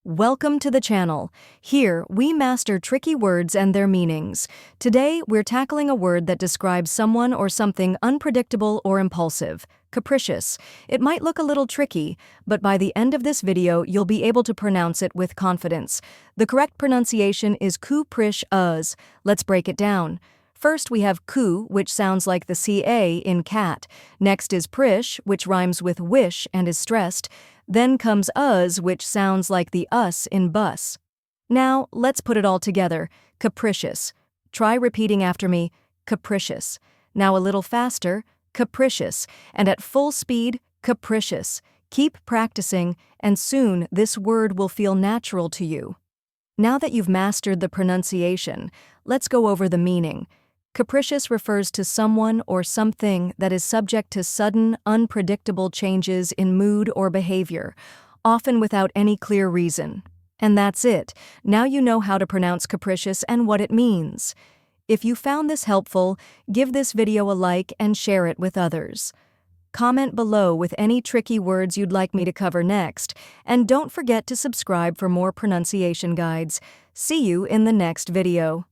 Welcome to the channel. Here, we master tricky words and their meanings. Today, we're tackling a word that describes someone or something unpredictable or impulsive. Capricious. It might look a little tricky, but by the end of this video, you'll be able to pronounce it with confidence. The correct pronunciation is capricious. Let's break it down. First, we have cu, which sounds like the CA in cat. Next is prish, which rhymes with wish and is stressed. Then comes which sounds like the us in bus. Now, let's put it all together. Capricious. Try repeating after me. Capricious. Now a little faster. Capricious. And at full speed, capricious. Keep practicing, and soon this word will feel natural to you. Now that you've mastered the pronunciation, let's go over the meaning. Capricious refers to someone or something that is subject to sudden, unpredictable changes in mood or behavior, often without any clear reason. And that's it. Now you know how to pronounce capricious and what it means. If you found this helpful, give this video a like and share it with others. Comment below with any tricky words you'd like me to cover next, and don't forget to subscribe for more pronunciation guides. See you in the next video.